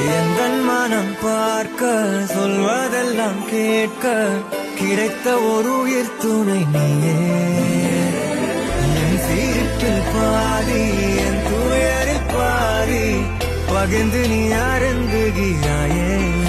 எந்தன் மனம் பார்க்க சொல்வதெல்லாம் கேட்க கிடைத்த ஒரு உயிர் துணை நீயே. என் சீரிட்டில் பாதி என் துயரில் பாதி பகிர்ந்து நீ அருந்துகிறாயே.